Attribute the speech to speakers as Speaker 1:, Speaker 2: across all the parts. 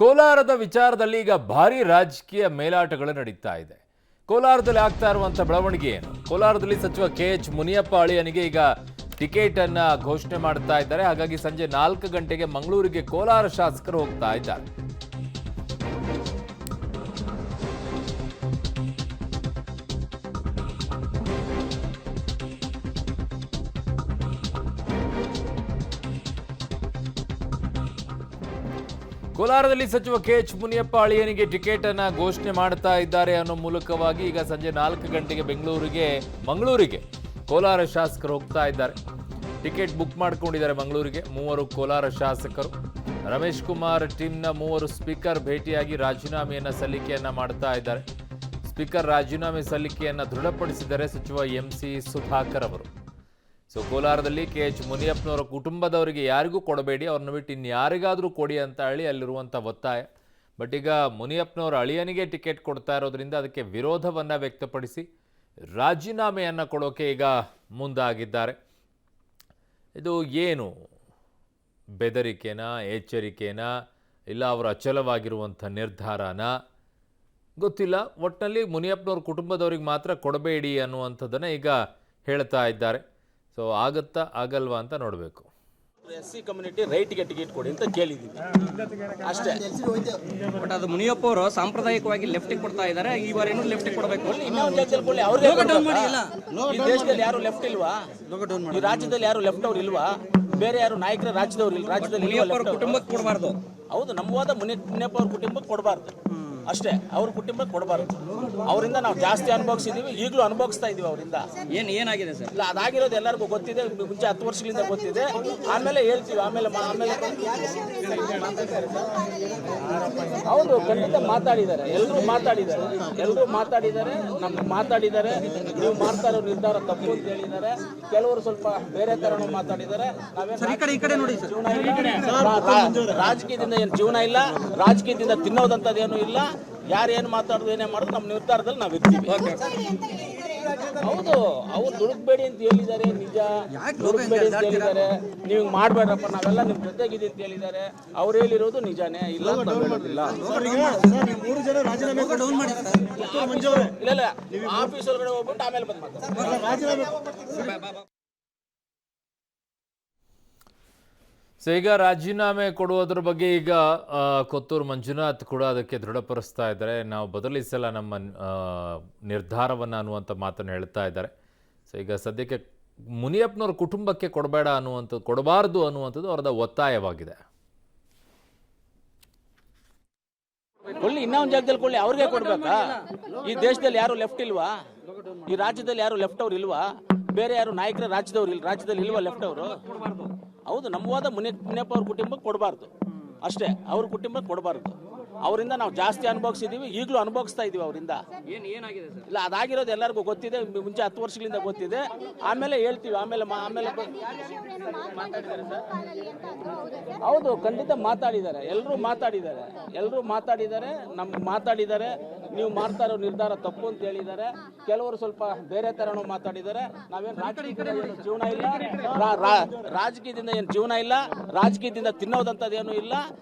Speaker 1: ಕೋಲಾರದ ವಿಚಾರದಲ್ಲಿ ಈಗ ಭಾರಿ ರಾಜಕೀಯ ಮೇಲಾಟಗಳು ನಡೀತಾ ಇದೆ. ಕೋಲಾರದಲ್ಲಿ ಆಗ್ತಾ ಇರುವಂತ ಬೆಳವಣಿಗೆ ಏನು? ಕೋಲಾರದಲ್ಲಿ ಸಚಿವ KH ಮುನಿಯಪ್ಪ ಅಳಿಯನಿಗೆ ಈಗ ಟಿಕೆಟ್ ಅನ್ನ ಘೋಷಣೆ ಮಾಡ್ತಾ ಇದ್ದಾರೆ. ಹಾಗಾಗಿ ಸಂಜೆ 4 ಗಂಟೆಗೆ ಮಂಗಳೂರಿಗೆ ಕೋಲಾರ ಶಾಸಕರು ಹೋಗ್ತಾ ಇದ್ದಾರೆ. ಕೋಲಾರದಲ್ಲಿ ಸಚಿವ KH ಮುನಿಯಪ್ಪ ಅಳಿಯನಿಗೆ ಟಿಕೆಟ್ ಅನ್ನ ಘೋಷಣೆ ಮಾಡ್ತಾ ಇದ್ದಾರೆ ಅನ್ನೋ ಮೂಲಕವಾಗಿ ಈಗ ಸಂಜೆ 4 ಗಂಟೆಗೆ ಮಂಗಳೂರಿಗೆ ಕೋಲಾರ ಶಾಸಕರು ಹೋಗ್ತಾ ಇದ್ದಾರೆ. ಟಿಕೆಟ್ ಬುಕ್ ಮಾಡ್ಕೊಂಡಿದ್ದಾರೆ ಮಂಗಳೂರಿಗೆ 3 ಕೋಲಾರ ಶಾಸಕರು. ರಮೇಶ್ ಕುಮಾರ್ ಟೀಮ್ನ 3 ಸ್ಪೀಕರ್ ಭೇಟಿಯಾಗಿ ರಾಜೀನಾಮೆಯನ್ನ ಸಲ್ಲಿಕೆಯನ್ನ ಮಾಡ್ತಾ ಇದ್ದಾರೆ. ಸ್ಪೀಕರ್ ರಾಜೀನಾಮೆ ಸಲ್ಲಿಕೆಯನ್ನ ದೃಢಪಡಿಸಿದ್ದಾರೆ ಸಚಿವ MC ಸುಧಾಕರ್ ಅವರು. ಸೊ ಕೋಲಾರದಲ್ಲಿ KH ಮುನಿಯಪ್ಪನವರ ಕುಟುಂಬದವರಿಗೆ ಯಾರಿಗೂ ಕೊಡಬೇಡಿ, ಅವ್ರನ್ನ ಬಿಟ್ಟು ಇನ್ಯಾರಿಗಾದರೂ ಕೊಡಿ ಅಂತ ಹೇಳಿ ಅಲ್ಲಿರುವಂಥ ಒತ್ತಾಯ. ಬಟ್ ಈಗ ಮುನಿಯಪ್ಪನವರ ಅಳಿಯನಿಗೆ ಟಿಕೆಟ್ ಕೊಡ್ತಾ ಇರೋದ್ರಿಂದ ಅದಕ್ಕೆ ವಿರೋಧವನ್ನು ವ್ಯಕ್ತಪಡಿಸಿ ರಾಜೀನಾಮೆಯನ್ನು ಕೊಡೋಕೆ ಈಗ ಮುಂದಾಗಿದ್ದಾರೆ. ಇದು ಏನು ಬೆದರಿಕೆನಾ, ಎಚ್ಚರಿಕೆನಾ, ಇಲ್ಲ ಅವರ ಅಚಲವಾಗಿರುವಂಥ ನಿರ್ಧಾರನ ಗೊತ್ತಿಲ್ಲ. ಒಟ್ಟಿನಲ್ಲಿ ಮುನಿಯಪ್ಪನವ್ರ ಕುಟುಂಬದವ್ರಿಗೆ ಮಾತ್ರ ಕೊಡಬೇಡಿ ಅನ್ನುವಂಥದ್ದನ್ನು ಈಗ ಹೇಳ್ತಾ ಇದ್ದಾರೆ. ಸೊ ಆಗತ್ತಾ ಆಗಲ್ವಾ ಅಂತ ನೋಡಬೇಕು.
Speaker 2: SC ಕಮ್ಯುನಿಟಿ ರೈಟ್ಗೆ ಟಿಕೆಟ್ ಕೊಡಿ ಅಂತ ಕೇಳಿದ್ದೀವಿ ಅಷ್ಟೇ.
Speaker 3: ಬಟ್ ಅದು ಮುನಿಯಪ್ಪ ಅವರು ಸಾಂಪ್ರದಾಯಿಕವಾಗಿ ಲೆಫ್ಟಿಗೆ ಕೊಡ್ತಾ ಇದ್ದಾರೆ. ಈ ಬಾರಿನೂ ಲೆಫ್ಟಿಗೆ ಕೊಡಬೇಕು.
Speaker 2: ಇನ್ನೊಂದು ಜಾಗದಲ್ಲಿ ಕೊಡಿ. ಅವ್ರಿಗೆ ಈ ದೇಶದಲ್ಲಿ ಯಾರು ಲೆಫ್ಟ್ ಇಲ್ವಾ? ಈ ರಾಜ್ಯದಲ್ಲಿ ಯಾರು ಲೆಫ್ಟ್ ಅವ್ರು ಇಲ್ವಾ? ಬೇರೆ ಯಾರು ನಾಯಕರ ರಾಜ್ಯದವ್ರು ಇಲ್ಲ. ರಾಜ್ಯದಲ್ಲಿ
Speaker 3: ಮುನಿಯಪ್ಪ ಅವ್ರ ಕುಟುಂಬಕ್ಕೆ ಕೊಡಬಾರ್ದು.
Speaker 2: ಹೌದು, ನಮ್ಮ ವಾದ ಮುನಿಯಪ್ಪ ಅವ್ರ ಕುಟುಂಬಕ್ಕೆ ಕೊಡಬಾರ್ದು ಅಷ್ಟೇ. ಅವ್ರ ಕುಟುಂಬಕ್ಕೆ ಕೊಡಬಾರ್ದು. ಅವರಿಂದ ನಾವು ಜಾಸ್ತಿ ಅನುಭವಿಸಿದೀವಿ, ಈಗಲೂ ಅನುಭವಿಸ್ತಾ ಇದೀವಿ ಅವರಿಂದ.
Speaker 3: ಏನಾಗಿದೆ ಸರ್?
Speaker 2: ಇಲ್ಲ, ಅದಾಗಿರೋದು ಎಲ್ಲರಿಗೂ ಗೊತ್ತಿದೆ. ಮುಂಚೆ 10 ವರ್ಷಗಳಿಂದ ಗೊತ್ತಿದೆ. ಆಮೇಲೆ ಹೇಳ್ತೀವಿ. ಆಮೇಲೆ ಹೌದು, ಖಂಡಿತ ಮಾತಾಡಿದ್ದಾರೆ. ಎಲ್ಲರೂ ಮಾತಾಡಿದ್ದಾರೆ. ನಮ್ಗೆ ಮಾತಾಡಿದ್ದಾರೆ. ನೀವು ಮಾಡ್ತಾ ಇರೋ ನಿರ್ಧಾರ ತಪ್ಪು ಅಂತ ಹೇಳಿದ್ದಾರೆ. ಕೆಲವರು ಸ್ವಲ್ಪ ಬೇರೆ ತರನೂ ಮಾತಾಡಿದ್ದಾರೆ. ರಾಜಕೀಯದಿಂದ ಏನು ಜೀವನ ಇಲ್ಲ, ರಾಜಕೀಯದಿಂದ ತಿನ್ನೋದಂಥದ್ದು ಏನೂ ಇಲ್ಲ. ಯಾರು ಏನು ಮಾತಾಡೋದು ಏನೇ ಮಾಡೋದು ನಮ್ಮ ನಿರ್ಧಾರದಲ್ಲಿ ನಾವು ಇರ್ತೀವಿ. ಹೌದು, ಅವ್ರು ದುಡುಕ್ಬೇಡಿ ಅಂತ ಹೇಳಿದ್ದಾರೆ. ನಿಜ, ದುಡುಕ್ಬೇಡಿ ಅಂತ ಹೇಳಿದ್ದಾರೆ. ನೀವು ಮಾಡಬೇಡ್ರಪ್ಪ, ನಾವೆಲ್ಲ ನಿಮ್ಮ ಜೊತೆಗಿದೆ ಅಂತ ಹೇಳಿದ್ದಾರೆ. ಅವ್ರು ಹೇಳಿರೋದು ನಿಜಾನೇ, ಇಲ್ಲ ಅಂತ ಹೇಳೋದಿಲ್ಲ. ಇಲ್ಲ, ಆಫೀಸ್ ಒಳಗಡೆ ಹೋಗ್ಬಿಟ್ಟು ಆಮೇಲೆ ಬಂದು ಮಾತಾಡ್ತಾರೆ.
Speaker 1: ಸೊ ಈಗ ರಾಜೀನಾಮೆ ಕೊಡುವುದ್ರ ಬಗ್ಗೆ ಈಗ ಕೊತ್ತೂರು ಮಂಜುನಾಥ್ ಕೂಡ ಅದಕ್ಕೆ ದೃಢಪಡಿಸ್ತಾ ಇದ್ದಾರೆ. ನಾವು ಬದಲಿಸಲ್ಲ ನಮ್ಮ ನಿರ್ಧಾರವನ್ನು ಅನ್ನುವಂಥ ಮಾತನ್ನು ಹೇಳ್ತಾ ಇದ್ದಾರೆ. ಸೊ ಈಗ ಸದ್ಯಕ್ಕೆ ಮುನಿಯಪ್ಪನವ್ರ ಕುಟುಂಬಕ್ಕೆ ಕೊಡಬಾರ್ದು ಅನ್ನುವಂಥದ್ದು ಅವರದ ಒತ್ತಾಯವಾಗಿದೆ.
Speaker 2: ಕೊಳ್ಳಿ, ಇನ್ನೊಂದು ಜಾಗದಲ್ಲಿ ಕೊಳ್ಳಿ. ಅವ್ರಿಗೆ ಕೊಡ್ಬೇಕಾ? ಈ ದೇಶದಲ್ಲಿ ಯಾರು ಲೆಫ್ಟ್ ಇಲ್ವಾ? ಈ ರಾಜ್ಯದಲ್ಲಿ ಯಾರು ಲೆಫ್ಟ್ ಅವ್ರು ಇಲ್ವಾ? ಬೇರೆ ಯಾರು ನಾಯಕರ ರಾಜ್ಯದವ್ರು ಇಲ್ಲ. ರಾಜ್ಯದಲ್ಲಿ ಇಲ್ವಾ ಲೆಫ್ಟ್ ಅವರು? ಹೌದು, ನಮ್ಮ ವಾದ ಮುನಿಯಪ್ಪ ಅವ್ರ ಕುಟುಂಬಕ್ಕೆ ಕೊಡಬಾರ್ದು ಅಷ್ಟೇ. ಅವ್ರ ಕುಟುಂಬಕ್ಕೆ ಕೊಡಬಾರ್ದು. ಅವರಿಂದ ನಾವು ಜಾಸ್ತಿ ಅನುಭವಿಸಿದೀವಿ, ಈಗಲೂ ಅನುಭವಿಸ್ತಾ ಇದೀವಿ ಅವರಿಂದ.
Speaker 3: ಏನಾಗಿದೆ ಸರ್?
Speaker 2: ಇಲ್ಲ, ಅದಾಗಿರೋದು ಎಲ್ಲರಿಗೂ ಗೊತ್ತಿದೆ. ಮುಂಚೆ 10 ವರ್ಷಗಳಿಂದ ಗೊತ್ತಿದೆ. ಆಮೇಲೆ ಹೇಳ್ತೀವಿ. ಆಮೇಲೆ ಹೌದು, ಖಂಡಿತ ಮಾತಾಡಿದ್ದಾರೆ. ಎಲ್ಲರೂ ಮಾತಾಡಿದ್ದಾರೆ. ನಮ್ಗೆ ಮಾತಾಡಿದ್ದಾರೆ. ನೀವು ಮಾಡ್ತಾ ಇರೋ ನಿರ್ಧಾರ ತಪ್ಪು ಅಂತ ಹೇಳಿದ್ದಾರೆ. ಕೆಲವರು ಸ್ವಲ್ಪ ಬೇರೆ ತರನೂ ಮಾತಾಡಿದ್ದಾರೆ. ನಾವೇನು ಜೀವನ ಇಲ್ಲ, ರಾಜಕೀಯದಿಂದ ಏನು ಜೀವನ ಇಲ್ಲ, ರಾಜಕೀಯದಿಂದ ತಿನ್ನೋದಂಥದ್ದು ಏನೂ ಇಲ್ಲ.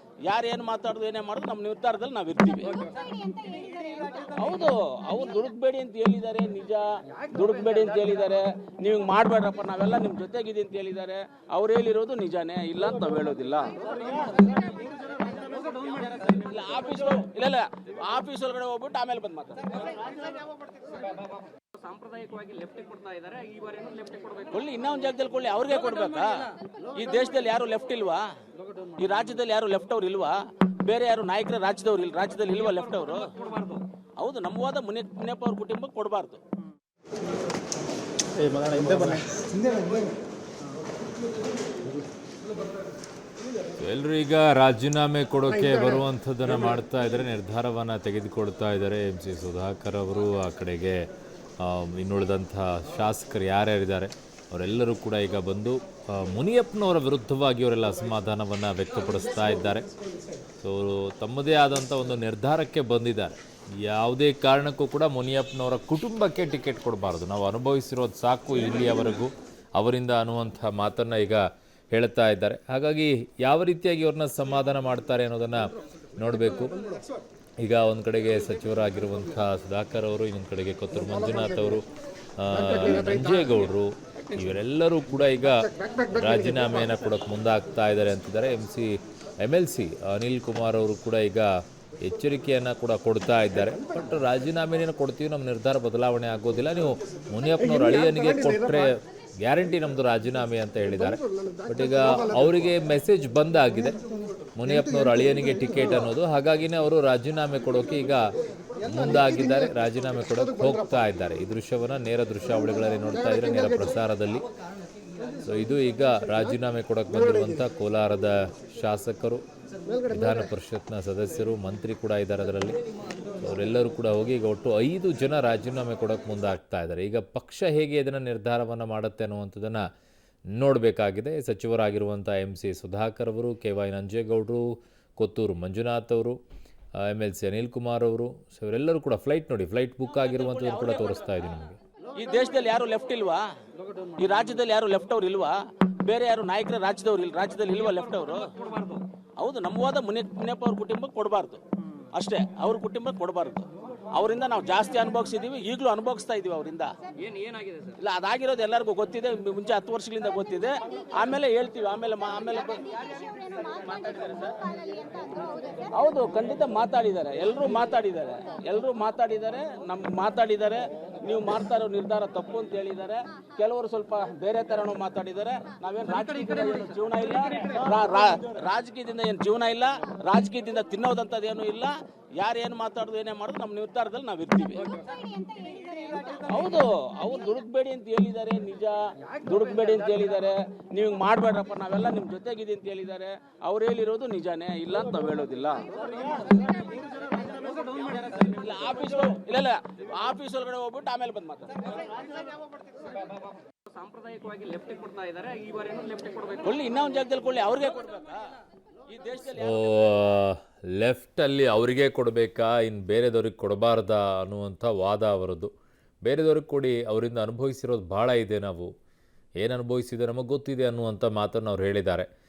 Speaker 2: ಯಾರು ಏನು ಮಾತಾಡೋದು ಏನೇ ಮಾಡೋದು ನಮ್ಮ ನಿರ್ಧಾರದಲ್ಲಿ ನಾವು ಇರ್ತೀವಿ. ಹೌದು, ಅವ್ರು ದುಡುಕ್ಬೇಡಿ ಅಂತ ಹೇಳಿದ್ದಾರೆ. ನಿಜ, ದುಡುಕ್ಬೇಡಿ ಅಂತ ಹೇಳಿದ್ದಾರೆ. ನೀವು ಮಾಡಬೇಡ್ರಪ್ಪ, ನಾವೆಲ್ಲ ನಿಮ್ಮ ಜೊತೆಗಿದೆ ಅಂತ ಹೇಳಿದ್ದಾರೆ. ಅವ್ರು ಹೇಳಿರೋದು ನಿಜಾನೇ, ಇಲ್ಲ ಅಂತ ನಾವು ಹೇಳೋದಿಲ್ಲ. ಇಲ್ಲ, ಆಫೀಸ್ ಒಳಗಡೆ ಹೋಗ್ಬಿಟ್ಟು ಆಮೇಲೆ ಬಂದು ಮಾತಾಡ್ತಾರೆ.
Speaker 3: ಸಾಂಪ್ರದಾಯಿಕವಾಗಿ ಲೆಫ್ಟಿಗೆ ಕೊಡ್ತಾ ಇದ್ದಾರೆ. ಈ ಬಾರಿನೂ ಲೆಫ್ಟಿಗೆ ಕೊಡಬೇಕು.
Speaker 2: ಕೊಳ್ಳಿ, ಇನ್ನೊಂದು ಜಾಗದಲ್ಲಿ ಕೊಳ್ಳಿ. ಅವ್ರಿಗೆ ಕೊಡ್ಬೇಕಾ? ಈ ದೇಶದಲ್ಲಿ ಯಾರು ಲೆಫ್ಟ್ ಇಲ್ವಾ? ಈ ರಾಜ್ಯದಲ್ಲಿ ಯಾರು ಲೆಫ್ಟ್ ಅವ್ರು ಇಲ್ವಾ? ಬೇರೆ ಯಾರು ನಾಯಕರ ರಾಜ್ಯದವ್ರು ಇಲ್ಲ. ರಾಜ್ಯದಲ್ಲಿ ಇಲ್ವಾ ಲೆಫ್ಟ್ ಅವರು? ಹೌದು, ನಮ್ಮ ವಾದ ಮುನಿಯಪ್ಪ ಅವ್ರ ಕುಟುಂಬಕ್ಕೆ ಕೊಡಬಾರ್ದು.
Speaker 1: ಎಲ್ಲರೂ ಈಗ ರಾಜೀನಾಮೆ ಕೊಡೋಕೆ ಬರುವಂಥದ್ದನ್ನು ಮಾಡ್ತಾ ಇದ್ದಾರೆ, ನಿರ್ಧಾರವನ್ನು ತೆಗೆದುಕೊಳ್ತಾ ಇದ್ದಾರೆ. MC ಸುಧಾಕರ್ ಅವರು, ಆ ಕಡೆಗೆ ಇನ್ನುಳಿದಂಥ ಶಾಸಕರು ಯಾರ್ಯಾರಿದ್ದಾರೆ ಅವರೆಲ್ಲರೂ ಕೂಡ ಈಗ ಬಂದು ಮುನಿಯಪ್ಪನವರ ವಿರುದ್ಧವಾಗಿ ಅವರೆಲ್ಲ ಅಸಮಾಧಾನವನ್ನು ವ್ಯಕ್ತಪಡಿಸ್ತಾ ಇದ್ದಾರೆ. ಸೊ ತಮ್ಮದೇ ಆದಂಥ ಒಂದು ನಿರ್ಧಾರಕ್ಕೆ ಬಂದಿದ್ದಾರೆ. ಯಾವುದೇ ಕಾರಣಕ್ಕೂ ಕೂಡ ಮುನಿಯಪ್ಪನವರ ಕುಟುಂಬಕ್ಕೆ ಟಿಕೆಟ್ ಕೊಡಬಾರ್ದು, ನಾವು ಅನುಭವಿಸಿರೋದು ಸಾಕು ಇಲ್ಲಿಯವರೆಗೂ ಅವರಿಂದ ಅನ್ನುವಂಥ ಮಾತನ್ನು ಈಗ ಹೇಳ್ತಾ ಇದ್ದಾರೆ. ಹಾಗಾಗಿ ಯಾವ ರೀತಿಯಾಗಿ ಅವ್ರನ್ನ ಸಮಾಧಾನ ಮಾಡ್ತಾರೆ ಅನ್ನೋದನ್ನು ನೋಡಬೇಕು. ಈಗ ಒಂದು ಕಡೆಗೆ ಸಚಿವರಾಗಿರುವಂಥ ಸುಧಾಕರ್ ಅವರು, ಇನ್ನೊಂದು ಕಡೆಗೆ ಕೊತ್ತೂರು ಮಂಜುನಾಥ್ ಅವರು, ನಂಜೇಗೌಡರು, ಇವರೆಲ್ಲರೂ ಕೂಡ ಈಗ ರಾಜೀನಾಮೆಯನ್ನು ಕೊಡೋಕ್ಕೆ ಮುಂದಾಗ್ತಾ ಇದ್ದಾರೆ ಅಂತಿದ್ದಾರೆ. MLC ಅನಿಲ್ ಕುಮಾರ್ ಅವರು ಕೂಡ ಈಗ ಎಚ್ಚರಿಕೆಯನ್ನು ಕೂಡ ಕೊಡ್ತಾ ಇದ್ದಾರೆ. ಬಟ್ ರಾಜೀನಾಮೆಯನ್ನು ಕೊಡ್ತೀವಿ, ನಮ್ಮ ನಿರ್ಧಾರ ಬದಲಾವಣೆ ಆಗೋದಿಲ್ಲ, ನೀವು ಮುನಿಯಪ್ಪನವ್ರ ಅಳಿಯನಿಗೆ ಕೊಟ್ಟರೆ ಗ್ಯಾರಂಟಿ ನಮ್ಮದು ರಾಜೀನಾಮೆ ಅಂತ ಹೇಳಿದ್ದಾರೆ. ಬಟ್ ಈಗ ಅವರಿಗೆ ಮೆಸೇಜ್ ಬಂದಾಗಿದೆ ಮುನಿಯಪ್ಪನವ್ರ ಅಳಿಯನಿಗೆ ಟಿಕೆಟ್ ಅನ್ನೋದು, ಹಾಗಾಗಿನೇ ಅವರು ರಾಜೀನಾಮೆ ಕೊಡೋಕೆ ಈಗ ಮುಂದಾಗಿದ್ದಾರೆ, ರಾಜೀನಾಮೆ ಕೊಡೋಕೆ ಹೋಗ್ತಾ ಇದ್ದಾರೆ. ಈ ದೃಶ್ಯವನ್ನು ನೇರ ದೃಶ್ಯಾವಳಿಗಳಲ್ಲಿ ನೋಡ್ತಾ ಇದ್ದಾರೆ, ನೇರ ಪ್ರಸಾರದಲ್ಲಿ. ಸೊ ಇದು ಈಗ ರಾಜೀನಾಮೆ ಕೊಡೋಕೆ ಬಂದಿರುವಂಥ ಕೋಲಾರದ ಶಾಸಕರು, ವಿಧಾನ ಪರಿಷತ್ನ ಸದಸ್ಯರು, ಮಂತ್ರಿ ಕೂಡ ಇದ್ದಾರೆ ಅದರಲ್ಲಿ. ಅವರೆಲ್ಲರೂ ಕೂಡ ಹೋಗಿ ಈಗ ಒಟ್ಟು 5 ಜನ ರಾಜೀನಾಮೆ ಕೊಡೋಕೆ ಮುಂದಾಗ್ತಾ ಇದ್ದಾರೆ. ಈಗ ಪಕ್ಷ ಹೇಗೆ ಇದನ್ನು ನಿರ್ಧಾರವನ್ನು ಮಾಡುತ್ತೆ ಅನ್ನುವಂಥದ್ದನ್ನು ನೋಡಬೇಕಾಗಿದೆ. ಸಚಿವರಾಗಿರುವಂಥ MC ಸುಧಾಕರ್ ಅವರು, KY ನಂಜೇಗೌಡರು, ಕೊತ್ತೂರು ಮಂಜುನಾಥ್ ಅವರು, MLC ಅನಿಲ್ ಕುಮಾರ್ ಅವರು, ಸೊ ಇವರೆಲ್ಲರೂ ಕೂಡ ಫ್ಲೈಟ್ ನೋಡಿ, ಫ್ಲೈಟ್ ಬುಕ್ ಆಗಿರುವಂಥದ್ದು ಕೂಡ ತೋರಿಸ್ತಾ ಇದ್ದೀನಿ ನಿಮಗೆ.
Speaker 2: ಈ ದೇಶದಲ್ಲಿ ಯಾರು ಲೆಫ್ಟ್ ಇಲ್ವಾ? ಈ ರಾಜ್ಯದಲ್ಲಿ ಯಾರು ಲೆಫ್ಟ್ ಅವ್ರು ಇಲ್ವಾ? ಬೇರೆ ಯಾರು ನಾಯಕರ ರಾಜ್ಯದಲ್ಲಿ ಇಲ್ವಾ ಲೆಫ್ಟ್ ಅವರು? ಹೌದು, ನಮ್ಮ ವಾದ ಮುನಿಯಪ್ಪ ಅವ್ರ ಕುಟುಂಬಕ್ಕೆ ಕೊಡಬಾರ್ದು ಅಷ್ಟೇ, ಅವ್ರ ಕುಟುಂಬಕ್ಕೆ ಕೊಡಬಾರ್ದು. ಅವರಿಂದ ನಾವು ಜಾಸ್ತಿ ಅನುಭವಿಸಿದ್ದೀವಿ, ಈಗಲೂ ಅನುಭವಿಸ್ತಾ ಇದೀವಿ ಅವರಿಂದ.
Speaker 3: ಏನಾಗಿದೆ ಸರ್?
Speaker 2: ಇಲ್ಲ, ಅದಾಗಿರೋದು ಎಲ್ಲರಿಗೂ ಗೊತ್ತಿದೆ, ಮುಂಚೆ 10 ವರ್ಷಗಳಿಂದ ಗೊತ್ತಿದೆ. ಆಮೇಲೆ ಹೇಳ್ತೀವಿ, ಆಮೇಲೆ ಹೌದು, ಖಂಡಿತ ಮಾತಾಡಿದ್ದಾರೆ, ಎಲ್ಲರೂ ಮಾತಾಡಿದ್ದಾರೆ, ನಮ್ಗೆ ಮಾತಾಡಿದ್ದಾರೆ. ನೀವು ಮಾಡ್ತಾ ಇರೋ ನಿರ್ಧಾರ ತಪ್ಪು ಅಂತ ಹೇಳಿದ್ದಾರೆ. ಕೆಲವರು ಸ್ವಲ್ಪ ಬೇರೆ ತರನೂ ಮಾತಾಡಿದ್ದಾರೆ. ನಾವೇನು ರಾಜಕೀಯದಿಂದ ಏನು ಜೀವನ ಇಲ್ಲ, ರಾಜಕೀಯದಿಂದ ಏನು ಜೀವನ ಇಲ್ಲ, ರಾಜಕೀಯದಿಂದ ತಿನ್ನೋದಂಥದ್ದೇನು ಇಲ್ಲ. ಯಾರು ಏನು ಮಾತಾಡೋದು ಏನೇ ಮಾಡೋದು ನಮ್ಮ ನಿರ್ಧಾರದಲ್ಲಿ ನಾವು ಇರ್ತೀವಿ. ಹೌದು, ಅವ್ರು ದುಡುಕ್ಬೇಡಿ ಅಂತ ಹೇಳಿದ್ದಾರೆ, ನಿಜ, ದುಡುಕ್ಬೇಡಿ ಅಂತ ಹೇಳಿದ್ದಾರೆ. ನೀವು ಮಾಡಬೇಡ್ರಪ್ಪ, ನಾವೆಲ್ಲ ನಿಮ್ಮ ಜೊತೆಗಿದೆ ಅಂತ ಹೇಳಿದ್ದಾರೆ. ಅವ್ರು ಹೇಳಿರೋದು ನಿಜಾನೇ, ಇಲ್ಲ ಅಂತ ನಾವು ಹೇಳೋದಿಲ್ಲ. ಇಲ್ಲ ಆಫೀಸ್ ಒಳಗಡೆ ಹೋಗ್ಬಿಟ್ಟು ಆಮೇಲೆ ಬಂದು ಮಾತಾಡ್ತಾರೆ.
Speaker 3: ಸಾಂಪ್ರದಾಯಿಕವಾಗಿ ಲೆಫ್ಟ್ ಕೊಡ್ತಾ ಇದ್ದಾರೆ, ಈ ಬಾರಿ ಲೆಫ್ಟ್ ಕೊಡಬೇಕು.
Speaker 2: ಕೊಳ್ಳಿ, ಇನ್ನೊಂದು ಜಾಗದಲ್ಲಿ ಕೊಳ್ಳಿ, ಅವ್ರಿಗೆ ಕೊಡ್ಬೇಕಾ? ಈ ದೇಶದಲ್ಲಿ
Speaker 1: ಲೆಫ್ಟಲ್ಲಿ ಅವರಿಗೆ ಕೊಡಬೇಕಾ, ಇನ್ನು ಬೇರೆದವ್ರಿಗೆ ಕೊಡಬಾರ್ದಾ ಅನ್ನುವಂಥ ವಾದ ಅವರದ್ದು. ಬೇರೆದವ್ರಿಗೆ ಕೊಡಿ, ಅವರಿಂದ ಅನುಭವಿಸಿರೋದು ಭಾಳ ಇದೆ, ನಾವು ಏನು ಅನುಭವಿಸಿದೆ ನಮಗೆ ಗೊತ್ತಿದೆ ಅನ್ನುವಂಥ ಮಾತನ್ನು ಅವ್ರು ಹೇಳಿದ್ದಾರೆ.